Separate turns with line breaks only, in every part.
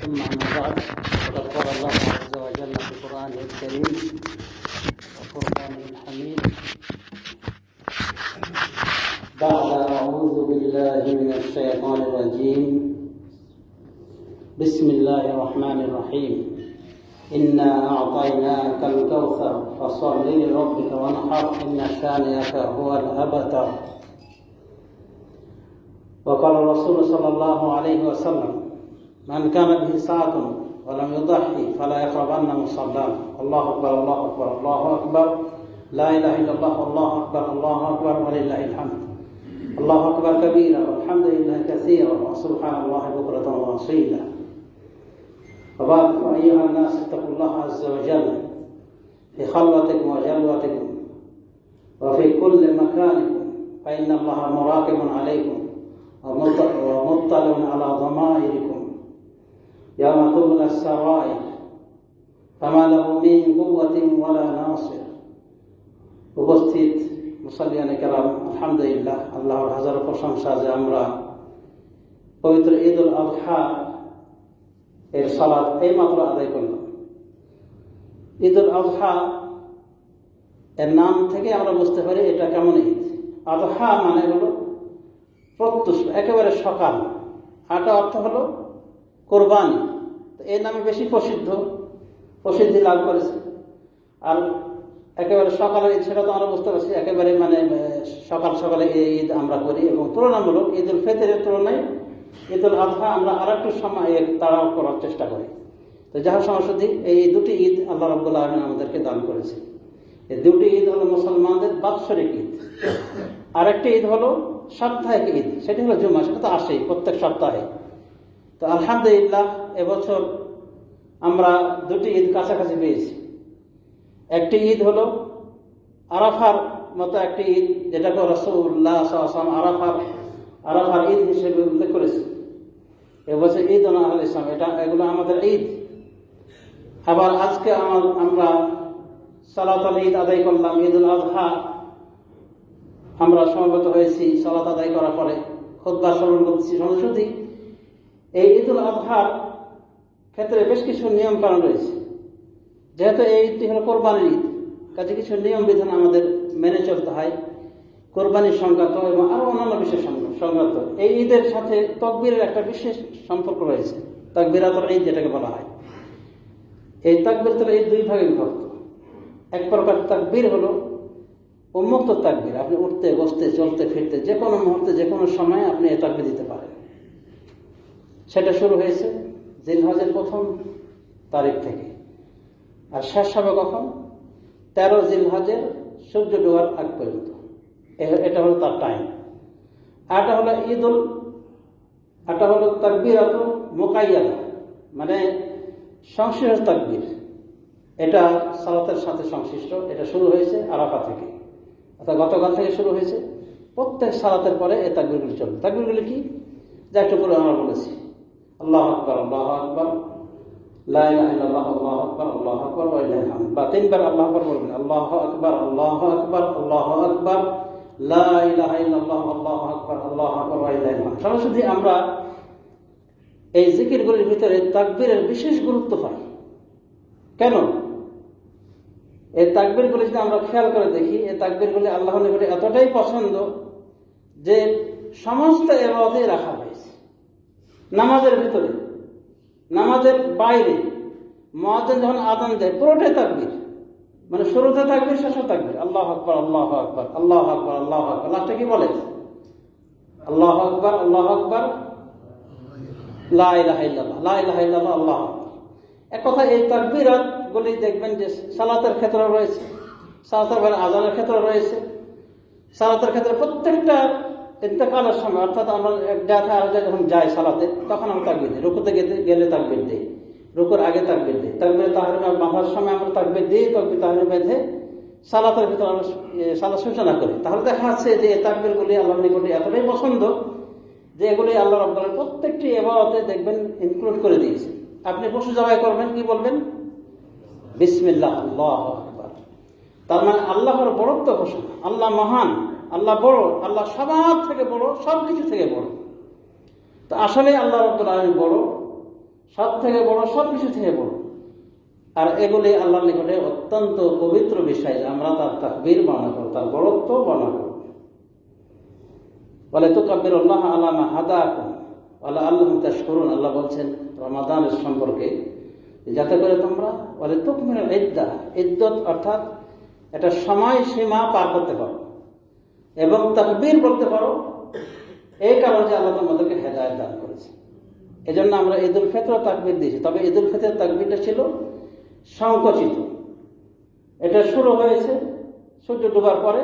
ثم أما بعد فقد قال الله عز وجل في قرآنه الكريم وفرقانه الحميد بعد أعوذ بالله من الشيطان الرجيم بسم الله الرحمن الرحيم إنا أعطيناك الكوثر فصل لربك وانحر إن شانئك هو الأبتر. وقال الرسول صلى الله عليه وسلم من كان به ساعة ولم يضحي فلا يقربن مصلاه. الله أكبر الله أكبر الله أكبر لا إله إلا الله الله أكبر الله أكبر ولله الحمد. الله أكبر كبيرا والحمد لله كثيرا وسبحان الله بكرة وأصيلا. وبعد أيها الناس اتقوا الله عز وجل في خلوتكم وجلوتكم وفي كل مكانكم فإن الله مراقب عليكم ومطلع على ضمائركم يوم تبلى السرائر فما له من قوة ولا ناصر. উপস্থিত মুসল্লিয়ানে কেরাম, আলহামদুলিল্লাহ, আল্লাহর হাজার প্রশংসা যে আমরা পবিত্র ঈদ উল আযহা এর সালাত এইমাত্র আদায় করলাম। ঈদ উল আযহা এর নাম থেকে আমরা বুঝতে পারি এটা কেমন ঈদ। আযহা মানে হলো প্রত্যুষ, একেবারে সকাল। আটা অর্থ হলো কোরবানি। এই নামে বেশি প্রসিদ্ধি লাভ করেছে। আর একেবারে সকালের ঈদ সেটা তো আমরা বুঝতে পারছি, একেবারে মানে সকালে এই ঈদ আমরা করি এবং তুলনামূলক ঈদ উল ফিতরের তুলনায় ঈদ উল আযহা আমরা আর একটু সময় তাড়াও করার চেষ্টা করি। তো যাহা সমস্যা এই দুটি ঈদ আল্লাহ রাব্বুল আলামিন আমাদেরকে দান করেছে। এই দুটি ঈদ হলো মুসলমানদের বাৎসরিক ঈদ। আরেকটি ঈদ হলো সাপ্তাহিক ঈদ, সেটি হলো জুমা, সেটা তো আসেই প্রত্যেক সপ্তাহে। তো আলহামদুলিল্লাহ এবছর আমরা দুটি ঈদ কাছাকাছি পেয়েছি। একটি ঈদ হলো আরাফার মতো একটি ঈদ, যেটাকে রাসূলুল্লাহ সাল্লাল্লাহু আলাইহি ওয়াসাল্লাম আরাফার ঈদ হিসেবে উল্লেখ করেছে। এবছর ঈদ আল ইসলাম, এগুলো আমাদের ঈদ। আবার আজকে আমরা সালাতুল ঈদ আদায় করলাম, ঈদ উল আযহা আমরা সমবেত হয়েছি। সালাত আদায় করার পরে খুতবা শ্রবণ করতেছি। শুধু এই ঈদ উল আযহার ক্ষেত্রে বেশ কিছু নিয়ম কানুন রয়েছে। যেহেতু এই ঈদটি হলো কোরবানির ঈদ, কাজে কিছু নিয়ম বিধান আমাদের মেনে চলতে হয় কোরবানির সংক্রান্ত এবং আরো অন্যান্য বিষয় সংক্রান্ত। এই ঈদের সাথে তাকবীরের একটা বিশেষ সম্পর্ক রয়েছে। তাকবীরাতুল ঈদ যেটাকে বলা হয়, এই তাকবীরাতুল ঈদ দুই ভাগে বিভক্ত। এক প্রকার তাকবীর হলো উন্মুক্ত তাকবীর, আপনি উঠতে বসতে চলতে ফিরতে যে কোনো মুহূর্তে যে কোনো সময় আপনি এই তাকবীর দিতে পারেন। সেটা শুরু হয়েছে জিলহজের প্রথম তারিখ থেকে, আর শেষ হবে কখন? 13 জিলহজের সূর্য ডোবার আগ পর্যন্ত। এটা হলো তার টাইম। আরটা হলো তাকবীরাতুল মুকাইয়াদা, মানে সংশ্লিষ্ট তাকবীর। এটা সালাতের সাথে সংশ্লিষ্ট। এটা শুরু হয়েছে আরাফা থেকে, অর্থাৎ গতকাল থেকে শুরু হয়েছে। প্রত্যেক সালাতের পরে এই তাকবীরগুলি চলবে। তাকবীরগুলি কি? যা একটু করে আমরা বলেছি, আল্লাহু আকবার আল্লাহু আকবার লা ইলাহা ইল্লাল্লাহ আল্লাহু আকবার আল্লাহু আকবার ওয়া লিল্লাহিল হামদ। বা তিনবার আল্লাহু আকবার বলবেন, আল্লাহু আকবার আল্লাহু আকবার আল্লাহু আকবার লা ইলাহা ইল্লাল্লাহ আল্লাহু আকবার আল্লাহু আকবার ওয়া লিল্লাহিল হামদ। সরাসরি আমরা এই জিকিরগুলির ভিতরে তাকবীরের বিশেষ গুরুত্ব পাই। কেন? এই তাকবীরগুলি যদি আমরা খেয়াল করে দেখি, এই তাকবীরগুলি আল্লাহর নিকটে এতটাই পছন্দ যে সমস্ত ইবাদতে রাখা হয়েছে। নামাজের ভিতরে, নামাজের বাইরে, মুয়াজ্জিন যখন আযান দেয় পুরোটাই তাকবীর, মানে শুরুতে তাকবীর শেষে তাকবীর। আল্লাহু আকবার আল্লাহু আকবার আল্লাহু আকবার আল্লাহু আকবার। লাস্টে কি বলে? আল্লাহু আকবার আল্লাহু আকবার লা ইলাহা ইল্লাল্লাহ লা ইলাহা ইল্লাল্লাহ আল্লাহু আকবার। এক কথা এই তাকবীরাত গুলি দেখবেন যে সালাতের ক্ষেত্রে রয়েছে, সালাতের বাইরে আযানের ক্ষেত্রে রয়েছে। সালাতের ক্ষেত্রে প্রত্যেকটা ইন্তেকালের সময়, অর্থাৎ আমরা এক জায়গা আর যখন যাই সালাতে, তখন আমরা তাকবীর দিই। রুকুতে গেলে তাকবীর দিই, রুকুর আগে তাকবীর দিই, তাকবীরে তাহরিমা বাঁধার সময় আমরা তাকবীর দিই, তাকবীর তাহরিমা বেঁধে সালাতের ভিতরে আমরা সালাত সূচনা করি। তাহলে দেখা যাচ্ছে যে এই তাকবীরগুলি আল্লাহর নিকটে এতটাই পছন্দ যে এগুলি আল্লাহ রাব্বুল আলামিন প্রত্যেকটি ইবাদতে দেখবেন ইনক্লুড করে দিয়েছে। আপনি পশু জবাই করবেন, কি বলবেন? বিসমিল্লাহ আল্লাহু আকবার। তার মানে আল্লাহর বড়ত্ব ঘোষণা। আল্লাহ মহান, আল্লাহ বড়, আল্লাহ সবার থেকে বড়, সব কিছু থেকে বড়। তো আসলে আল্লাহ রাব্বুল আলামিন বড়, সব থেকে বড়, সব কিছু থেকে বড়। আর এগুলি আল্লাহর নিকটে অত্যন্ত পবিত্র বিষয় যে আমরা তার তাকবীর বর্ণনা করব, তার বড়ত্ব বর্ণনা করব। বলে তুকাব্বিরুল্লাহ আলা মা হাদাকুম ওয়া লাআল্লাকুম তাশকুরুন। আল্লাহ বলছেন রমাদানের সম্পর্কে, যাতে করে তোমরা বলে তুকমিলুল ইদ্দাহ, ইদ্দত অর্থাৎ একটা সময় সীমা পার করতে পারো এবং তাকবীর বলতে পারো, এই কারণে আল্লাহ তোমাদেরকে হেদায়েত দান করেছে। এই জন্য আমরা ঈদুল ফিতর তাকবীর দিয়েছি। তবে ঈদুল ফিতর তাকবীরটা ছিল সংকুচিত। এটা শুরু হয়েছে সূর্য ডোবার পরে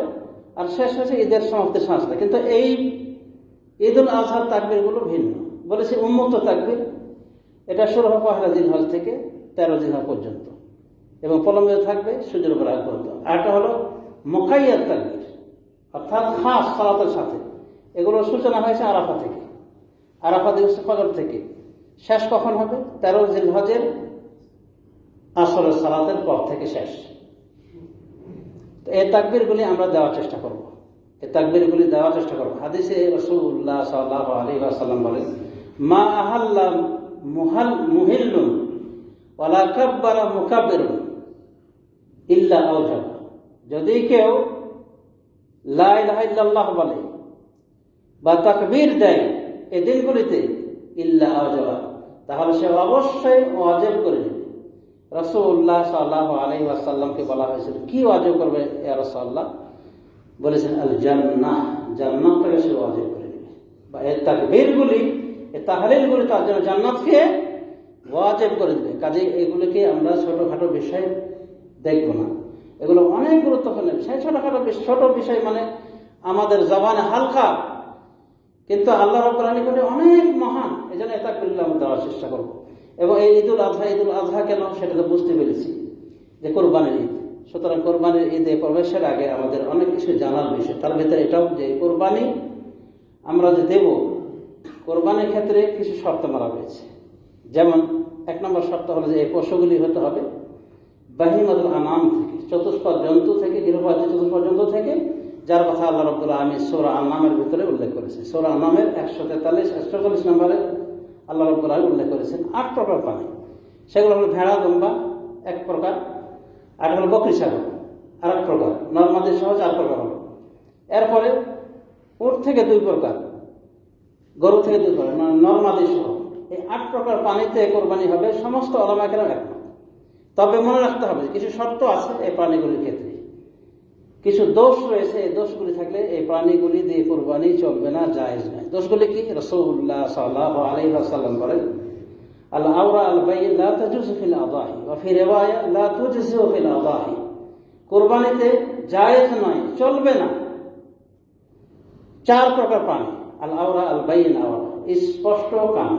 আর শেষ হয়েছে ঈদের সমাপ্তির সাথে সাথে। কিন্তু এই ঈদুল আজহার তাকবীরগুলো ভিন্ন। বলেছি উন্মুক্ত তাকবীর, এটা শুরু হবে পহেলা জিলহজ থেকে 13 জিলহজ পর্যন্ত এবং প্রলম্বিত থাকবে সূর্য ডোবার আগ পর্যন্ত। আরটা হলো মুকাইয়াদ তাকবীর, অর্থাৎ খাস সালাতের সাথে। এগুলো সূচনা হয়েছে আরাফা থেকে, আরাফা দিবস ফজর থেকে। শেষ কখন হবে? 13 জিলহজের আসরের সালাতের পর থেকে শেষ। তো এই তাকবীরগুলি আমরা দেওয়ার চেষ্টা করব, এই তাকবীরগুলি দেওয়ার চেষ্টা করব। হাদিসে রাসূলুল্লাহ সাল্লাল্লাহু আলাইহি ওয়াসাল্লাম বলেন, মা আহাল্লা মুহিল্লুন ওয়ালা কাব্বারা মুকাব্বিরুন ইল্লা আওজাব। যদি কেউ লা ইলাহা ইল্লাল্লাহ বলে বা তাকবীর দেয় এই দিনগুলিতে, ইল্লা আওজাবা, তাহলে সে অবশ্যই ওয়াজিব করে নেবে। রাসূলুল্লাহ সাল্লাল্লাহু আলাইহি ওয়াসাল্লামকে বলা হয়েছিল, কি ওয়াজিব করবে ইয়া রাসূলুল্লাহ? বলেছেন আল জান্নাহ, জান্নাতকে সে ওয়াজিব করে নেবে। বা এই তাকবীরগুলি, এই তাহলিলগুলি তার জন্য জান্নাতকে ওয়াজিব করে দেবে। কাজে এগুলিকে আমরা ছোটখাটো বিষয় দেখব না, এগুলো অনেক গুরুত্বপূর্ণ বিষয়। ছোটখাটো ছোট বিষয় মানে আমাদের জবানে হালকা, কিন্তু আল্লাহ রাব্বুল আলামিন অনেক মহান। এই জন্য এই তাকবীরগুলো আমরা দেওয়ার চেষ্টা করব। এবং এই ঈদুল আজহা কেন সেটা তো বুঝতে পেরেছি যে কোরবানির ঈদ। সুতরাং কোরবানির ঈদে প্রবেশের আগে আমাদের অনেক কিছু জানার বিষয়। তার ভিতরে এটাও যে কোরবানি আমরা যে দেব, কোরবানির ক্ষেত্রে কিছু শর্ত মারা হয়েছে। যেমন 1 নম্বর শর্ত হলো যে এই পশুগুলি হতে হবে বাহিমাতুল আনাম থেকে, চতুষ্পদ জন্তু থেকে, গৃহপালিত চতুষ্পদ জন্তু থেকে, যার কথা আল্লাহ রাব্বুল আলামিন সূরা আন-নামের ভিতরে উল্লেখ করেছে। সূরা আন-নামের 143 নম্বরে আল্লাহ রাব্বুল আলামিন উল্লেখ করেছেন 8 প্রকার প্রাণী। সেগুলো হলো ভেড়া, দুম্বা এক প্রকার, আর হলো বকরি ছাগল আর এক প্রকার, নরমাদি সহ 4 প্রকার হলো। এরপরে উট থেকে 2 প্রকার, গরু থেকে 2 প্রকার, নরমাদি সহ। এই 8 প্রকার প্রাণীতে কোরবানি হবে। সমস্ত উলামা কেরাম একমত। তবে মনে রাখতে হবে কিছু শর্ত আছে এই প্রাণীগুলির ক্ষেত্রে, কিছু দোষ রয়েছে। এই দোষগুলি থাকলে এই প্রাণীগুলি দিয়ে কোরবানি চলবে না, জায়েজ নয়। দোষগুলি কি? রাসূলুল্লাহ সাল্লাল্লাহু আলাইহি ওয়াসাল্লাম বলেন, আল আওরা আল বাইন লা তাজুজু ফিল আদাহি ওয়া ফি রিওয়ায়া লা তুজজু ফিল আদাহি। কোরবানিতে জায়েজ নয়, চলবে না 4 প্রকার প্রাণী। আল আওরা আল বাইন, আওরা স্পষ্ট কান,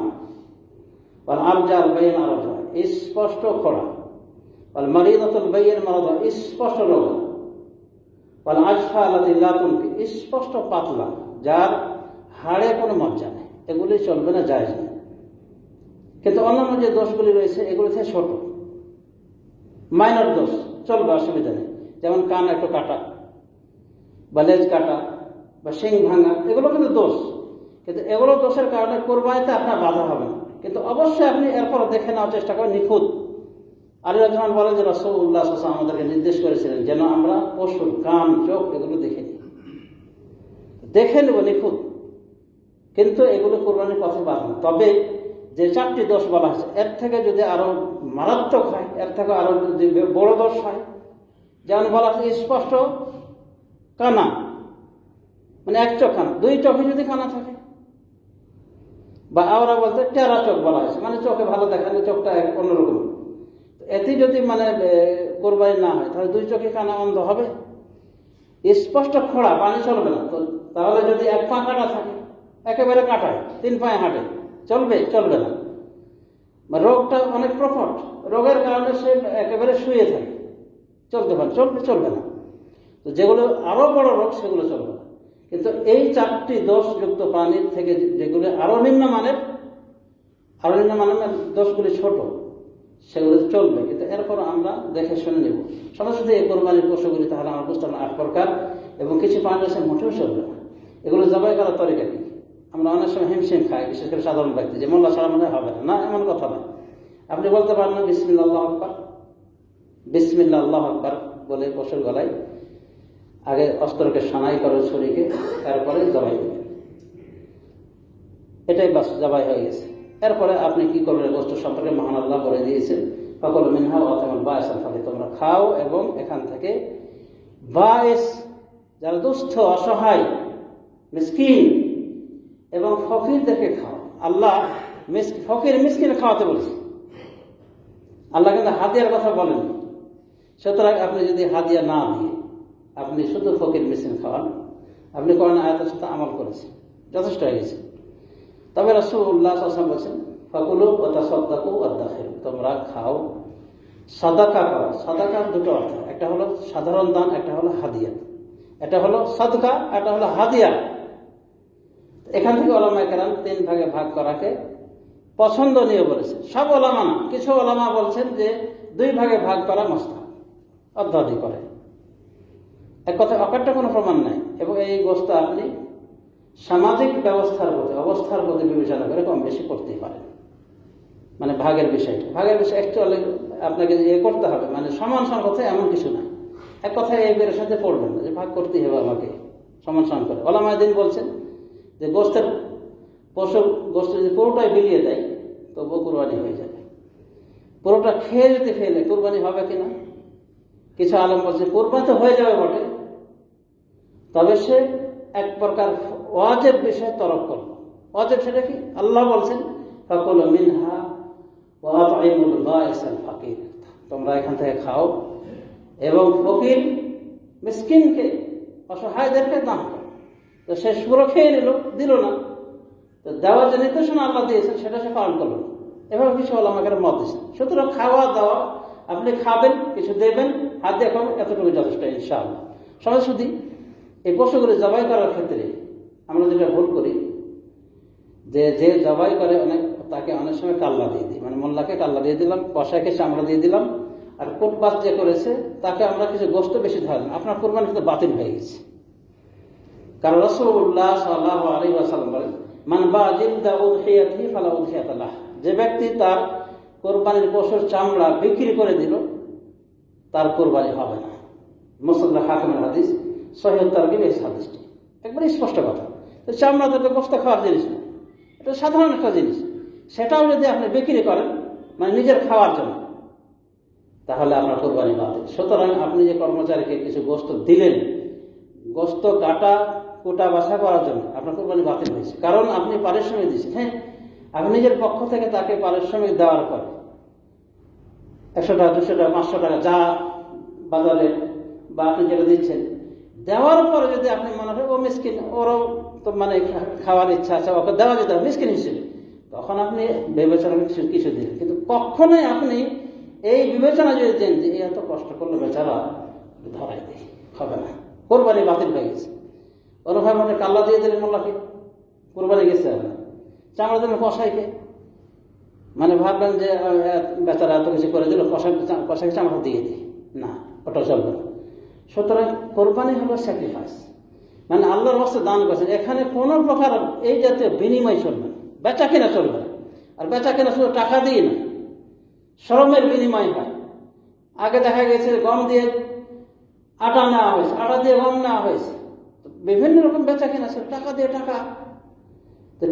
ওয়াল আরজা আল বাইন, আরজা স্পষ্ট খোড়া, ওয়াল মারিদাতুল বাইন, মারাদা স্পষ্ট রোগ, ওয়াল আজফা আল্লাতী লা তুনকি স্পষ্ট পাতলা, যার হাড়ে কোনো মজ্জা নেই। এগুলি চলবে না, জায়েজ নেই। কিন্তু অন্যান্য যে দোষগুলি রয়েছে এগুলি থেকে ছোট, মাইনর দোষ, চলবে, অসুবিধা নেই। যেমন কান একটু কাটা বা লেজ কাটা বা শিং ভাঙা, এগুলো কিন্তু দোষ। কিন্তু এগুলো দোষের কারণে কোরবানিতে আপনার বাধা হবে না। কিন্তু অবশ্যই আপনি এরপর দেখে নেওয়ার চেষ্টা করেন নিখুঁত। আলী রাদিয়াল্লাহু আনহু বলেন যে রাসূলুল্লাহ সাল্লাল্লাহু আলাইহি ওয়াসাল্লাম আমাদেরকে নির্দেশ করেছিলেন যেন আমরা পশুর কান, চোখ এগুলো দেখে নেব নিখুঁত। কিন্তু এগুলো কোরবানির পথে বাধা না। তবে যে 4টি দোষ বলা হয়েছে, এর থেকে যদি আরো মারাত্মক হয়, এর থেকে আরো যদি বড় দোষ হয়, যেমন বলা হচ্ছে স্পষ্ট কানা, মানে 1 চোখ কানা, 2 চোখে যদি কানা থাকে, বা আওরা বলতে টেরা চোখ বলা হয়েছে, মানে চোখে ভালো দেখা যায়, চোখটা অন্যরকম। এতে যদি মানে কোরবানি না হয় তাহলে 2 চোখে কানা, অন্ধ হবে। স্পষ্ট খোড়া, পানি চলবে না। তো তাহলে যদি 1 পা কাটা থাকে, একেবারে কাটায় 3 পায়ে হাঁটে, চলবে না। রোগটা অনেক প্রকট, রোগের কারণে সে একেবারে শুয়ে থাকে, চলবে না। তো যেগুলো আরো বড় রোগ সেগুলো চলবে না। কিন্তু এই 4টি দোষযুক্ত প্রাণীর থেকে যেগুলো আরো নিম্নমানের দোষগুলি ছোট, সেগুলো চলবে। কিন্তু এরপর আমরা দেখে শুনে নেব। সরাসরি এই কোরবানির পশুগুলি তাহলে আমরা বুঝতে পারলাম 8 প্রকার, এবং কিছু প্রাণী আছে মোটেও চলবে না। এগুলো জবাই করার তরিকা কি? আমরা অনেক সময় হিমশিম খাই, বিশেষ করে সাধারণ ব্যক্তি, যে মোল্লা ছাড়া মনে হবে না, এমন কথা না। আপনি বলতে পারেন না বিসমিল্লাহ আল্লাহু আকবার, বিসমিল্লাহ আল্লাহু আকবার বলে পশুর গলায় আগে অস্ত্রকে সানাই করে ছুরিকে, তারপরে জবাই দেবেন। এটাই বাস জবাই হয়ে গেছে। এরপরে আপনি কি করবেন? গোস্ত সম্পর্কে মহান আল্লাহ বলে দিয়েছেন, ফাকুলু মিনহা ওয়া আতিমুল বা'স আল ফাকির, তোমরা খাও এবং এখান থেকে বা'স যারা দুস্থ, অসহায়, মিসকিন এবং ফকিরদেরকে খাও। আল্লাহ ফকির মিসকিন খাওয়াতে বলেছে, আল্লাহ কিন্তু হাদিয়ার কথা বলেন। সুতরাং আপনি যদি হাদিয়া না দিয়ে আপনি শুধু ফকির মিসকিন খাওয়ান, আপনি কোরআন আয়াতের সাথে আমল করেছেন, যথেষ্ট হয়ে গেছে। তবে রাসূলুল্লাহ সাল্লাল্লাহু আলাইহি ওয়াসাল্লাম বলেছেন, ফাকুলু ওয়া তাসাদ্দাকু ওয়া দাখিলু, তোমরা খাও, সাদাকা করো। সাদাকার দুটো অর্থ, একটা হলো সাধারণ দান, একটা হলো হাদিয়া। এটা হলো সাদকা, এটা হলো হাদিয়া। এখান থেকে ওলামায়ে কেরাম 3 ভাগে ভাগ করাকে পছন্দনীয় বলেছে। সব ওলামা না, কিছু ওলামা বলছেন যে 2 ভাগে ভাগ করা মুস্তাহাব, অধ্যাদি করে। এক কথা অকাট্য কোনো প্রমাণ নাই। এবং এই গোস্ত আপনি সামাজিক ব্যবস্থার প্রতি, অবস্থার প্রতি বিবেচনা করে কম বেশি করতেই পারেন। মানে ভাগের বিষয়টা, ভাগের বিষয় অ্যাকচুয়ালি আপনাকে করতে হবে, মানে সমান সমান কথা এমন কিছু না। এক কথায় এর সাথে পড়বেন না যে ভাগ করতেই হবে আমাকে, সমান সমান করে। ওলামায়ে দ্বীন বলছেন যে গোস্ত যদি পুরোটাই বিলিয়ে দেয় তবুও কুরবানি হয়ে যাবে। পুরোটা খেয়ে যদি ফেলে কুরবানি হবে কিনা? কিছু আলেম বলছে কুরবানি তো হয়ে যাবে বটে, তবে সে এক প্রকার ওয়াজিব বিষয় তরক করল। ওয়াজিব সেটা কি? আল্লাহ বলছেন, ফাকুলু মিনহা ওয়া আত'ইমুল বা'স আল ফাকির, তোমরা এখান থেকে খাও এবং ফকির মিসকিনকে, অসহায়দেরকে দান করো। তো সে পুরো খেয়ে নিল, দিল না, তো দেওয়ার যে নির্দেশনা আল্লাহ দিয়েছেন সেটা সে পালন করল। এভাবে কিছু ওলামায়ে কেরাম মত দিয়েছেন। সুতরাং খাওয়া দাওয়া, আপনি খাবেন, কিছু দেবেন, হাত দিয়ে খাবেন, এতটুকু যথেষ্ট ইনশাআল্লাহ। শুধু এই পশুগুলো জবাই করার ক্ষেত্রে আমরা যেটা ভুল করি, যে জবাই করে তাকে অনেক সময় কাল্লা দিয়ে দিই, মানে মোল্লাকে কাল্লা দিয়ে দিলাম, কষাইকে চামড়া দিয়ে দিলাম, আর কোটবাস যে করেছে তাকে আমরা কিছু গোস্ত বেশি ধরলাম, আপনার কুরবানি কিন্তু বাতিল হয়ে গেছে। কারণ রাসূলুল্লাহ সাল্লাল্লাহু আলাইহি ওয়াসাল্লাম বলেন, মান বা'a জিলদা উযহিয়াতিহি ফালা উযহিয়াতা লাহ, যে ব্যক্তি তার কোরবানির পশুর চামড়া বিক্রি করে দিল তার কোরবানি হবে না। মুসনাদ হাকিমের হাদিস, সহিহ তারগিব এই হাদিসটি একবারে স্পষ্ট কথা। তো চামড়া তো গোস্ত খাওয়ার জিনিস না, এটা সাধারণ একটা জিনিস। সেটাও যদি আপনি বিক্রি করেন মানে নিজের খাওয়ার জন্য, তাহলে আপনার কোরবানি বাতিল। সুতরাং আপনি যে কর্মচারীকে কিছু গোস্ত দিলেন, গোস্ত কোটা বাছা করার জন্য, আপনার কোরবানি বাতিল হয়েছে। কারণ আপনি পারিশ্রমিক দিচ্ছেন। হ্যাঁ, আপনি নিজের পক্ষ থেকে তাকে পারিশ্রমিক দেওয়ার পরে 100 টাকা, 200 টাকা, 500 টাকা যা বাজারে বা আপনি যেটা দিচ্ছেন, দেওয়ার পরে যদি আপনি মনে হয় ও মিসকিন, ওরও তো মানে খাওয়ার ইচ্ছা আছে, ওকে দেওয়া যেতে হবে মিসকিন হিসেবে, তখন আপনি বিবেচনা কিছু দিলেন। কিন্তু কখনোই আপনি এই বিবেচনা যদি দেন যে এত কষ্ট করলো বেচারা, ধরাই দিই, হবে না, কোরবানি বাতিল হয়ে গেছে। অনুভব মানে কাল্লা দিয়ে দিলেন মোল্লাকে, কোরবানি গেছে আপনার। চামড়া দিলেন কষাইকে, মানে ভাবলেন যে বেচারা এত কিছু করে দিল, কষাইকে চামড়া দিয়ে দিই, না, ওটা চলবে না। সুতরাং কোরবানি হলো স্যাক্রিফাইস, মানে আল্লাহর রাস্তায় দান করেছেন। এখানে কোনো প্রকার এই জাতীয় বিনিময় চলবে না, বেচা কেনা চলবে না। আর বেচা কেনা শুধু টাকা দিয়ে না, শ্রমের বিনিময় হয়। আগে দেখা গেছে গম দিয়ে আটা নেওয়া হয়েছে, আটা দিয়ে গম নেওয়া হয়েছে, বিভিন্ন রকম বেচা কেনা ছিল, টাকা দিয়ে টাকা। তো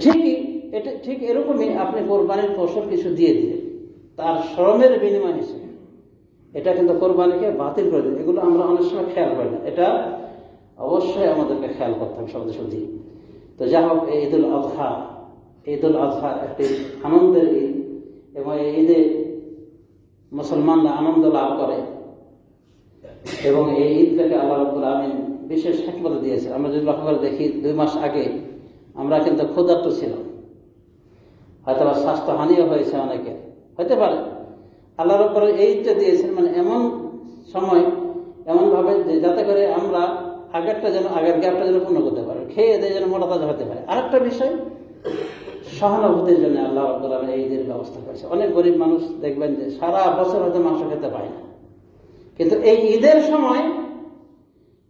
ঠিক এরকমই আপনি কোরবানির ফসল কিছু দিয়ে দিলেন তার শ্রমের বিনিময় হিসেবে, এটা কিন্তু কোরবানিকে বাতিল করে দেবে। এগুলো আমরা অনেক সময় খেয়াল করি না, এটা অবশ্যই আমাদেরকে খেয়াল করতে হবে সবদি। তো যা হোক, ঈদুল আজহা একটি আনন্দের ঈদ, এবং এই ঈদে মুসলমানরা আনন্দ লাভ করে, এবং এই ঈদটাকে আল্লাহ রাব্বুল আলামিন বিশেষ হিকমত দিয়েছে। আমরা যদি লক্ষ্য করে দেখি, 2 মাস আগে আমরা কিন্তু ক্ষুধার্ত ছিলাম, হয়তো বা স্বাস্থ্যহানিও হয়েছে অনেকের, হতে পারে। আল্লাহ রাব্বুল এই ঈদটা দিয়েছেন মানে এমন সময়, এমনভাবে যে যাতে করে আমরা আগের গ্যাপটা যেন পূর্ণ করতে পারি, খেয়ে এদের যেন মোটা তাজা হতে পারে। আরেকটা বিষয়, সহানুভূতির জন্য আল্লাহ রাব্বুল আলামিন এই ঈদের ব্যবস্থা করেছে। অনেক গরিব মানুষ দেখবেন যে সারা বছর হয়তো মাংস খেতে পায় না, কিন্তু এই ঈদের সময়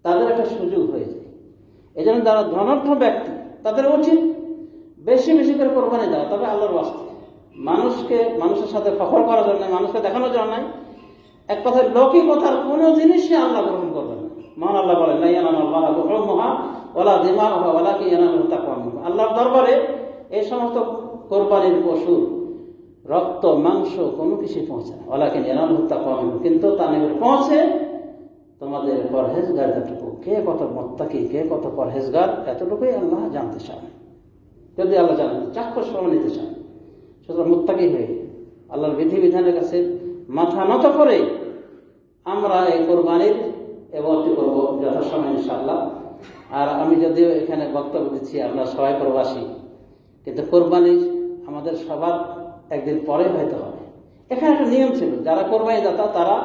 তাদের একটা সুযোগ হয়ে যায়। এই জন্য যারা ধনাঢ্য ব্যক্তি তাদের উচিত বেশি বেশি করে কোরবানি দেওয়া, তবে আল্লাহর ওয়াস্তে, মানুষের সাথে ফখর করার জন্য, মানুষকে দেখানোর জন্য, এক কথায় লৌকিকতার কোনো জিনিসই আল্লাহ গ্রহণ করবেন না। মহান আল্লাহ বলেন, লা ইয়ানালুল্লাহা লুহুমুহা ওয়ালা দিমাউহা ওয়ালাকিন ইয়ানালুহু তাকওয়া মিনকুম। আল্লাহর দরবারে এই সমস্ত কোরবানির পশু রক্ত মাংস কোনো কিছু পৌঁছে না। ওয়ালাকিন ইয়ানালুহু তাকওয়া মিনকুম, কিন্তু তা নিকটে পৌঁছে তোমাদের পরহেজগার এতটুকু। কে কত মুত্তাকি, কে কত পরহেজগার, এতটুকুই আল্লাহ জানতে চান। যদি আল্লাহ জানেন, চাক্ষুষ প্রমাণ নিতে চান, সুতরাং মুত্তাকি হয়ে আল্লাহর বিধিবিধানের কাছে মাথা নত করে আমরা এই কোরবানির এবাদত করব যথাসময় ইনশাআল্লাহ। আর আমি যদিও এখানে বক্তব্য দিচ্ছি, আমরা সবাই প্রবাসী, কিন্তু কোরবানি আমাদের সবার একদিন পরে হয়তো হবে। এখানে একটা নিয়ম ছিল, যারা কোরবানি দাতা তারা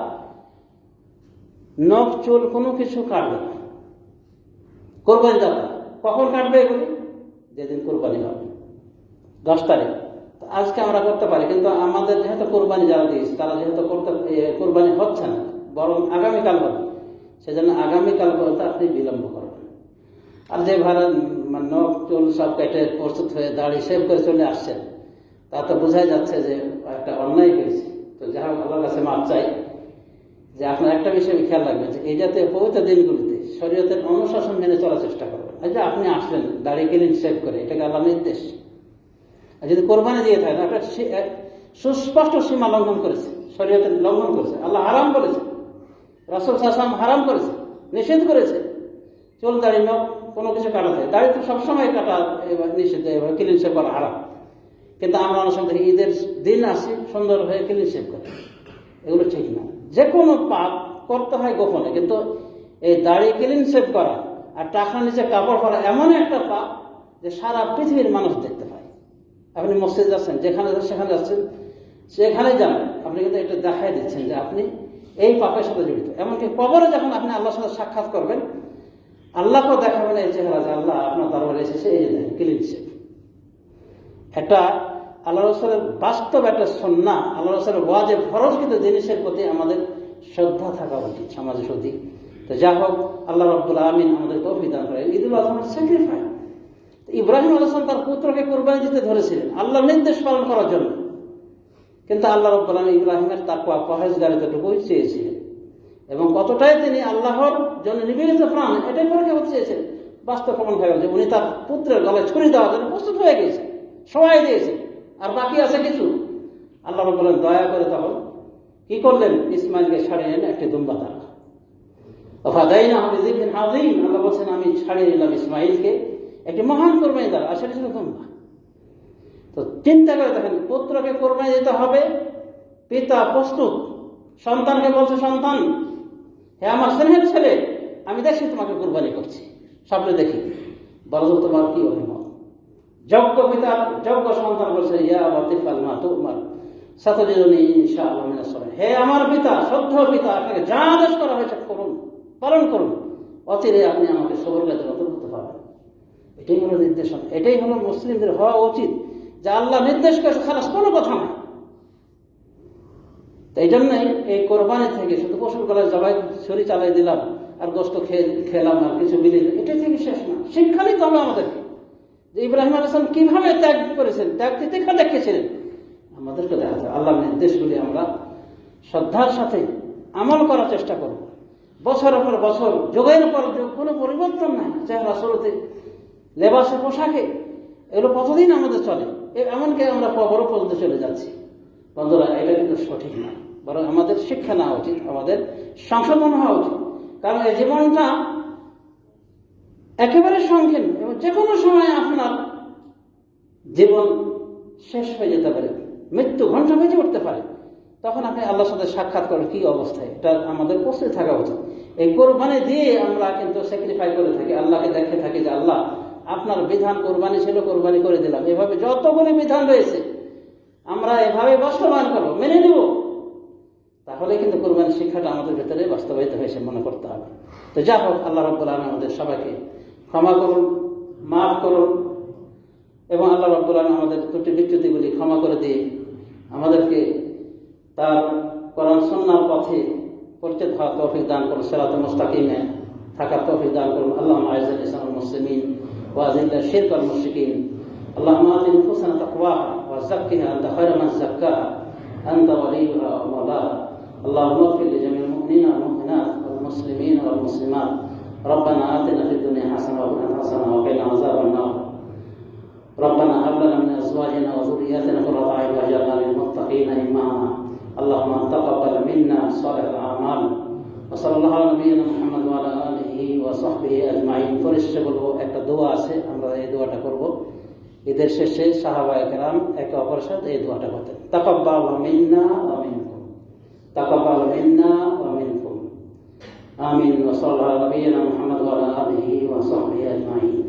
নখ চুল কোনো কিছু কাটবে না। কোরবানি দাতা কখন কাটবে? এগুলি যেদিন কোরবানি হবে, 10 তারিখ। আজকে আমরা করতে পারি, কিন্তু আমাদের যেহেতু কোরবানি যারা দিয়েছে তারা যেহেতু কোরবানি হচ্ছে না, বরং আগামীকাল হবে, সেজন্য আগামীকাল পর্যন্ত আপনি বিলম্ব করবেন। আর যে ভাড়া নখ চুল সব কেটে প্রস্তুত হয়ে দাড়ি সেভ করে চলে আসছেন, তা তো বোঝাই যাচ্ছে যে একটা অন্যায় হয়েছে। তো যাই হোক, আল্লাহর কাছে মাপ চাই যে আপনার একটা বিষয় খেয়াল রাখবেন, যে এই জাতীয় পবিত্র দিনগুলিতে শরীয়তের অনুশাসন মেনে চলার চেষ্টা করবেন। এই যে আপনি আসলেন দাড়ি ক্লিন সেভ করে, এটাকে আল্লাহ নির্দেশ। আর যদি কোরবানি দিয়ে থাকেন, একটা সুস্পষ্ট সীমা লঙ্ঘন করেছে, শরীয়তের লঙ্ঘন করেছে, আল্লাহ হারাম করেছে, রাসূল সাল্লাল্লাহু আলাইহি ওয়াসাল্লাম হারাম করেছে, নিষেধ করেছে। চুল দাড়ি নখ কোনো কিছু কাটা যায়, দাড়ি তো সবসময় কাটা নিষেধ, এভাবে ক্লিন সেভ করা হারাম। কিন্তু আমরা অনেক সময় ঈদের দিন আসি সুন্দর হয়ে ক্লিন সেভ করে, এগুলো ঠিক না। যে কোনো পাপ করতে হয় গোপনে, কিন্তু এই দাড়ি ক্লিন সেভ করা আর টাকার নিচে কাপড় পরা এমন একটা পাপ যে সারা পৃথিবীর মানুষ দেখতে পায়। আপনি মসজিদে যাচ্ছেন, যেখানে সেখানে যাচ্ছেন, সেখানে যান, আপনি কিন্তু এটা দেখাই দিচ্ছেন যে আপনি এই পাপের সাথে জড়িত। এমনকি কবরে যখন আপনি আল্লাহর সাথে সাক্ষাৎ করবেন, আল্লাহকেও দেখাবেন এই চেহারা যে আল্লাহ আপনার দরবারে এসেছে, এই যে দেখেন ক্লিন সেভ। এটা আল্লাহ রাসূলের বাস্তব একটা সুন্নাহ, আল্লাহ রাসূলের ওয়াজিব ফরজকৃত জিনিসের প্রতি আমাদের শ্রদ্ধা থাকা উচিত সমাজে সত্যি। তো যা হোক, আল্লাহ রাব্বুল আলামিন আমাদের তৌফিক দান করে। ঈদুল আজহার স্যাক্রিফাইস, ইব্রাহিম আলাইহিস সালাম তার পুত্রকে কুরবানি দিতে ধরেছিলেন আল্লাহর নির্দেশ পালন করার জন্য, কিন্তু আল্লাহ রাব্বুল আলামিন ইব্রাহিমের তাকওয়া পরহেজগারিতাটুকুই চেয়েছিলেন, এবং কতটাই তিনি আল্লাহর জন্য নিবেদিত প্রাণ এটাই পরীক্ষা করতে চেয়েছেন। বাস্তব প্রমাণ হয়ে গেল যে উনি তার পুত্রের গলায় ছুরি দেওয়ার জন্য প্রস্তুত হয়ে গেছে, সবাই দিয়েছে, আর বাকি আছে কিছু। আল্লাহ রাব্বুল আলামিন দয়া করে তখন কি করলেন? ইসমাইলকে ছাড়িয়ে এনে একটি দুম্বা তারা ফাদাইনাহু বিযিবহিন আযীম। আল্লাহ বলছেন, আমি ছাড়িয়ে নিলাম ইসমাইলকে একটি মহান কোরবানি দ্বারা, আর সেটা ছিল দুম্বা। তো চিন্তা করে দেখেন, পুত্রকে কোরবানি দিতে হবে, পিতা প্রস্তুত, সন্তানকে বলছে, সন্তান হে আমার স্নেহের ছেলে, আমি দেখছি তোমাকে কোরবানি করছি, স্বপ্নে দেখি, বলো তোমার কি অভিমত? যোগ্য পিতার যোগ্য সন্তান বলছে, ইয়া আবাতি ফাল মা তুমার সাতাজিদুনি ইনশাআল্লাহ মিনাস সাবিরিন। হে আমার পিতা, শ্রদ্ধেয় পিতা, আপনাকে যা আদেশ করা হয়েছে করুন, পালন করুন, অচিরে আপনি আমাকে সবরকাদের অন্তর্ভুক্ত পাবেন। এটাই হলো নির্দেশন, এটাই হলো মুসলিমদের হওয়া উচিত, যে আল্লাহ নির্দেশ করেছে, খালাস, কোনো কথা না। তো এই জন্যই এই কোরবানি থেকে শুধু পশুর গলায় জবাই ছুরি চালাই দিলাম আর গোস্ত খেলাম আর কিছু বিলি, এটাই থেকে শেষ না। শিক্ষা নিতে হবে আমাদেরকে, যে ইব্রাহিম আলাইহিস সালাম কিভাবে ত্যাগ করেছেন, ত্যাগ তিতিক্ষা দেখিয়েছিলেন, আমাদেরকে দেখাতে হবে। আল্লাহর নির্দেশগুলি আমরা শ্রদ্ধার সাথে আমল করার চেষ্টা করব। বছরের পর বছর, যুগের পর যুগ, কোনো পরিবর্তন নাই। চেহারা শুরুতে, লেবাসে, পোশাকে, এগুলো কতদিন আমাদের চলে, এমনকি আমরা কবরও পর্যন্ত চলে যাচ্ছি। বন্ধুরা, এটা কিন্তু সঠিক না, বরং আমাদের শিক্ষা নেওয়া উচিত, আমাদের সংশোধন হওয়া উচিত। কারণ এই জীবনটা একেবারে সংকীর্ণ, এবং যে কোনো সময় আপনার জীবন শেষ হয়ে যেতে পারে, মৃত্যু ঘণ্টা বেজে উঠতে পারে। তখন আপনি আল্লাহর সাথে সাক্ষাৎ করেন কি অবস্থায়, এটা আমাদের প্রস্তুত থাকা উচিত। এই কোরবানি দিয়ে আমরা কিন্তু স্যাক্রিফাই করে থাকি, আল্লাহকে দেখে থাকি যে আল্লাহ আপনার বিধান কোরবানি ছিল, কোরবানি করে দিলাম। এভাবে যতগুলি বিধান রয়েছে আমরা এভাবে বাস্তবায়ন করবো, মেনে নেব, তাহলে কিন্তু কোরবানির শিক্ষাটা আমাদের ভেতরে বাস্তবায়িত হয়েছে মনে করতে হবে। তো যা হোক, আল্লাহ রাব্বুল আলামিন আমাদের সবাইকে ক্ষমা করুন, মাফ করুন, এবং আল্লাহ রাব্বুল আলামিন আমাদের ত্রুটি বিচ্যুতিগুলি ক্ষমা করে দিয়ে আমাদেরকে তার কোরআন সুন্নাহর পথে পরিচিত হওয়ার তৌফিক দান করুন, সিরাতুল মুস্তাকিমে থাকার তৌফিক দান করুন। আল্লাহুম্মা আইজ্জিল ইসলাম ওয়াল মুসলিমিন ওয়া আযিল্লা শিরক ওয়াল মুশরিকিন। আল্লাহুম্মা আতি নুফুসানা তাকওয়াহা وزكها أنت خير من زكاها أنت وليها ومولاها اللهم اغفر لجميع المؤمنين والمؤمنات والمسلمين والمسلمات ربنا آتنا في الدنيا حسنة وفي الآخرة حسنة وقنا عذاب النار ربنا هب لنا من أزواجنا وذرياتنا قرة أعين واجعلنا للمتقين إماما اللهم تقبل منا صالح الأعمال وصلى الله على نبينا محمد وعلى آله وصحبه أجمعين পরিশেষে বলবো একটা দোয়া আছে আমরা এই দোয়াটা করব ঈদের শেষে সাহাবায়ে কেরাম একে অপরের সাথে এই দোয়াটা করতেন তাকাব্বাল মিন্না ওয়া মিনকুম তাকাব্বাল মিন্না ওয়া মিনকুম আমিন ওয়া সাল্লাল্লাহু আলা নবিয়িনা মুহাম্মদ ওয়া আলা আলিহি ওয়া সাহবিহি আজমাইন